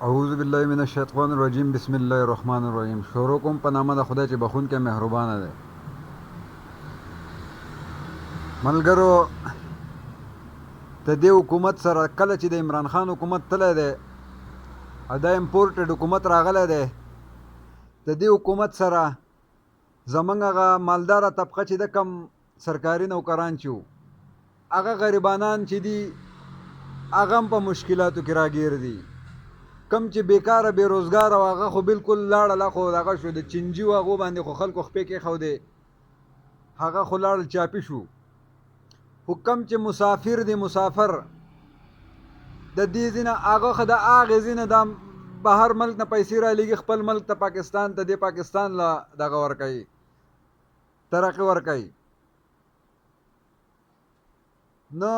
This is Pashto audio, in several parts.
اعوذ بالله من الشیطان الرجیم. بسم الله الرحمن الرحیم. شروع کوم په نامه د خدای چې بخون کې مهربانه دی. ملګرو، د دې حکومت سره کله چې د عمران خان حکومت تللی دی او دا امپورټډ حکومت راغلی دی، د دې حکومت سره زمونږ هغه مالداره طبقه چې د کم سرکاري نوکران چې وو، هغه غریبانان چې دي هغه هم په مشکلاتو کې راګیر دي. کم چې بیکاره بېروزګار او هغه خو بالکل لاړه لا خو هغه شو د چینجي و هغو باندې خو خلکو خپې کېښودې، هغه خو لاړل چاپي شو. خو کم چې مسافر دی، مسافر د دې ځینه هغه خو د هغې ځینه د بهر ملک نه پیسې رالېږي خپل ملک ته، پاکستان ته، دې پاکستان له دغه ورکوي، ترقي ورکوي. نو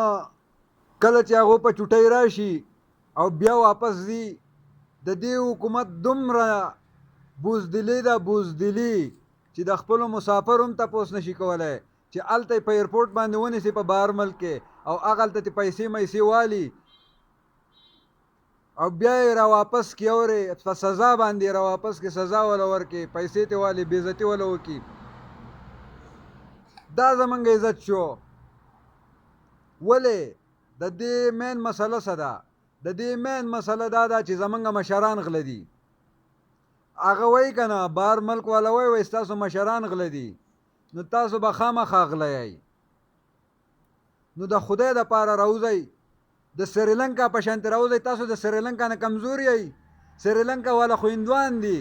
کله چې هغو په چوټۍ راشي او بیا واپس ځي، د دې حکومت دومره بوزدلي ده، بوزدلي چې د خپلو مسافرو هم تپوس نشي کولی چې هلته یې په ایرپورټ باندې ونیسي په بهر ملک کې او هغلته ترې پیسې میسې والي او بیا یې راواپس کړي، اورې په سزا باندې یې راواپس کړي، سزا وله ورکړي، پیسې ترې والي، بېعزتي وله وکړي. دا زمونږ عزت شو. ولې؟ د دې مین مسله څه ده؟ د دې مین مسله دا ده چې زمونږ مشران غله دي. هغه وایي که نه، بهر ملک والا وایي ستاسو مشران غله دي، نو تاسو به خامخا غله یئ. نو د خدای دپاره راوځئ، د سریلنکا په شانتې راوځئ. تاسو د سریلنکا نه کمزور یئ. سریلنکا والا خو هندوان دي،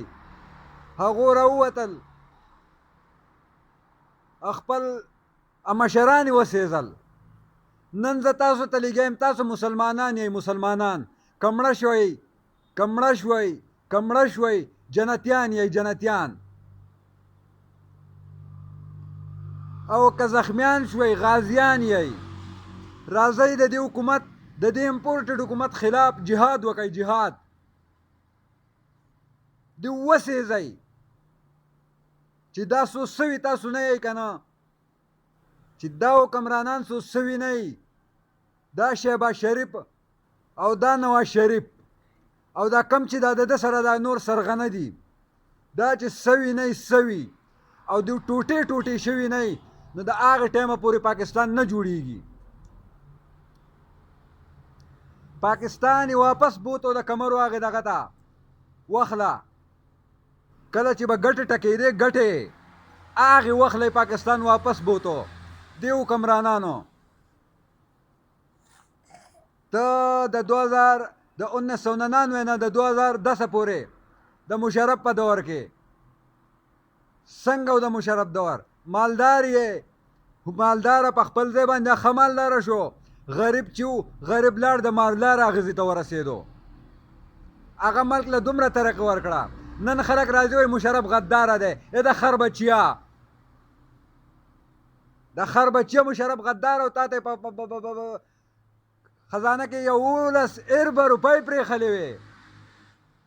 هغو راووتل، خپل مشران یې وسېزل. نن زه تاسو ته لګیم، تاسو مسلمانان یئ، مسلمانان کمړه شوئ، کمړه شوئ، کمړه شوئ، جنتیان یئ، جنتیان. او که زخمیان شوئ، غازیان یئ. راځئ د دې حکومت، د دې امپورټډ حکومت خلاف جهاد وکئ، جهاد. دې وسېزئ چې دا څو سوي تاسو نه یئ که نه، چې دا حکمرانان څو سوي نه یي. دا شهباز شریف او دا نواز شریف او دا کم چې دا د ده سره دا نور سرغنه دي، دا چې سوي نه یي، سوي او دوی ټوټې ټوټې شوي نه یي، نو د هغې ټایمه پورې پاکستان نه جوړیږي. پاکستان یې واپس بوتو د کمرو هغې دغه ته وخله، کله چې به ګټې ټکېدې، ګټې هغې وخله یې پاکستان واپس بوتو دې حکمرانانو. ته د 1999 نه د 2010 پورې د مشرف په دور کې څنګه و؟ د مشرف دور مالدار یې، مالداره په خپل ځای باندې ښه مالداره شو. غریب چې و، غریب لاړ د مالدار اغېزې ته ورسېدو. هغه ملک له دومره ترقي ورکړه. نن خلک راځي وایي مشرف غداره دی. ای د خر بچیا، د خر بچیه مشرف غدار او تا ته په خزانه کې 11 اربه روپۍ پرېښلې وې.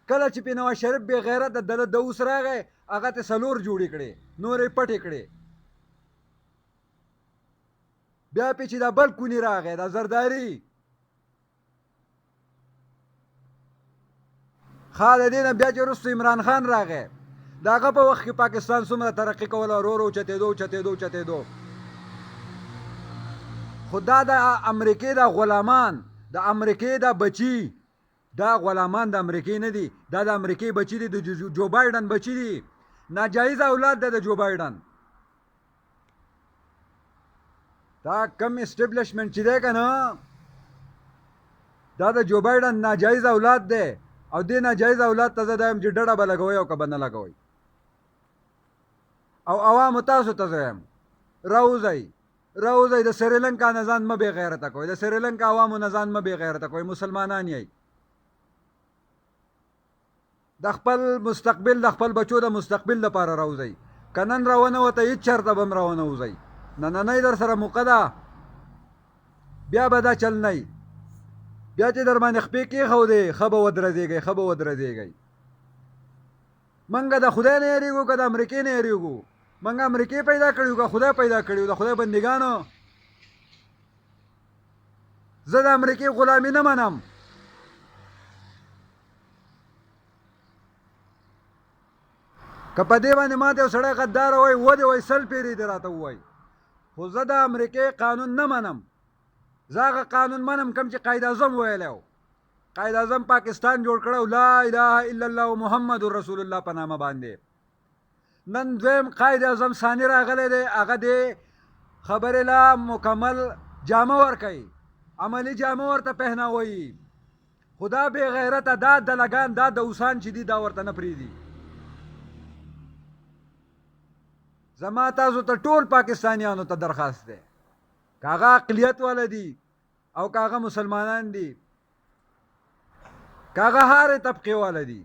کله چې پې نواز شریف بې غیرته د اوس راغی، هغه ته 4 جوړې کړې، نورې پټې کړې. بیا پې چې دا بل کونی راغی، دا زرداري ښه، د دې نه بیا چې وروسته عمران خان راغی، د هغه په وخت کې پاکستان څومره ترقي کوله، ورو ورو اوچتېدو اوچتېدو اوچتېدو. خو دا د امریکې دا غلامان، د امریکې دا بچي، دا غلامان د امریکې نه دي، دا د امریکې بچي دي، د جو بایډن بچي دي. ناجایز اولاد ده د جو بایډن. دا کم اسټبلشمنټ چې دی که نه، دا د جو بایډن ناجایز اولاد دی. او دې ناجایز اولاد ته زه دا یم چې ډډه به لګوئ او که به نه لګوئ. او عوامو تاسو ته زه یم، راوځئ، راوځئ، د سریلنکا نه ځان مه بې غیرته کوئ، د سریلنکا عوامو نه ځان مه بې غیرته کوئ، مسلمانان یئ. د خپل مستقبل، د خپل بچو د مستقبل لپاره راوځئ. که نن راونه وته، هېڅ چېرته به هم راونه وځئ. نننۍ در سره موقع ده، بیا به دا چل نه وي. بیا چې در باندې خپې کېښودې، ښه به ودرځېږئ، ښه به ودرځېږئ. موږ د خدای نه یېرېږو که د امریکې نه یېرېږو؟ موږ امریکې پیدا کړي که خدای پیدا کړي؟ د خدای بندګانو. زه د امریکې غلامي نه منم. که په دې باندې ما ته یو سړی غداره وایي ودې وایي سل پیرې دې راته ووایي، خو زه د امریکې قانون نه منم. زه هغه قانون منم کوم چې قائد اعظم ویلی و. قائد اعظم پاکستان جوړ کړی لا اله الا الله محمد رسول الله په نامه باندې. نن دویم قائد اعظم ثاني راغلی دی، هغه دې خبرې لا مکمل جامه ورکوي، عملي جامه ورته پهنوي. خدا بې غیرته دا دلګان دا دوسان چې دي دا ورته نه پرېږدي. زما تاسو ته ټول پاکستانیانو ته درخواست دی، که هغه اقلیت والا دي او که هغه مسلمانان دي، که هغه هرې طبقې والا دي،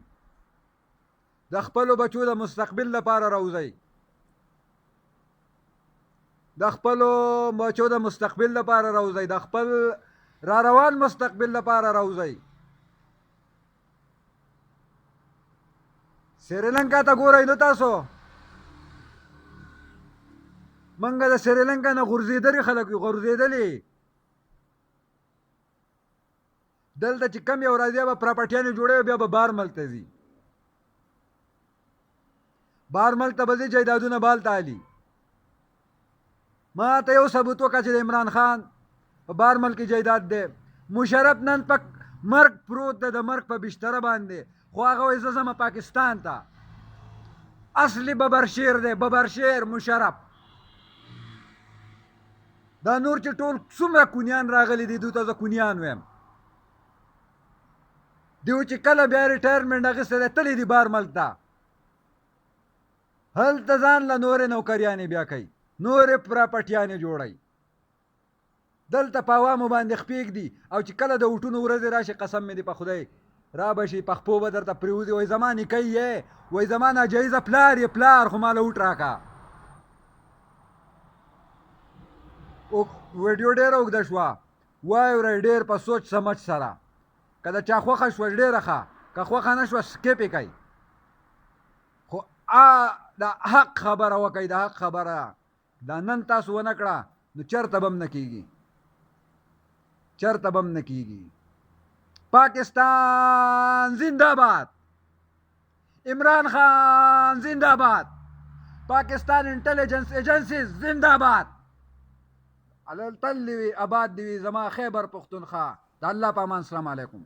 د خپلو بچو د مستقبل لپاره راوځئ، د خپلو بچو د مستقبل لپاره راوځئ، د خپل را روان مستقبل لپاره راوځئ. سریلنکا ته ګورئ نو تاسو، منګه د سریلنکا نه غورځېدلي خلک یو، غورځېدلي. دلته چې کم یو راځي به پراپرټیانې جوړوي، بیا به بارمل ته ځي، بارمل ته به ځي جایدادونه بالته علي. ما ته یو ثبوت وکړه چې د عمران خان په بارمل کې جایداد دی. مشرف نن په مرګ پروت دی، د مرګ په بستره باندې، خو هغه وایي زه ځم پاکستان ته. اصلي ببرشیر دی، ببرشیر مشرف. دا نور چې ټول څومره کونیان راغلي دي دوی ته زه کونیان ویم. دیو چې کله بیا ریټایرمنټ اخیستی دی تللی دي بارمل ته، هلته ځان له نورې نوکریانې بیا کوي، نورې پراپرټیانې جوړوي، دلته په عوامو باندې خپې ږدي. او چې کله د وټونو ورځې راشي قسم مې دی په خدای را بشي پخپو به درته پرېوځي، وایي زما نیکۍ یې، وایي زما ناجایزه پلار یې پلار، خو ماله وټ راکړه. ویډیو ډېره اوږده شوه، واورئ ډېر په سوچ سمج سره. که د چا خوښه شوه ډېره ښه، که خوښه نه شوه سکیپ یې کوئ، خو د حق خبره وکئ، د حق خبره. دا نن تاسو ونه کړه نو چېرته به هم نه کېږي، چېرته به هم نه کېږي. پاکستان زنده باد، عمران خان زنده باد، پاکستان انټلیجنس ایجنسیز زنده باد. تل دې وي آباد دې وي زما خیبر پښتونخوا. د الله په امان. السلام علیکم.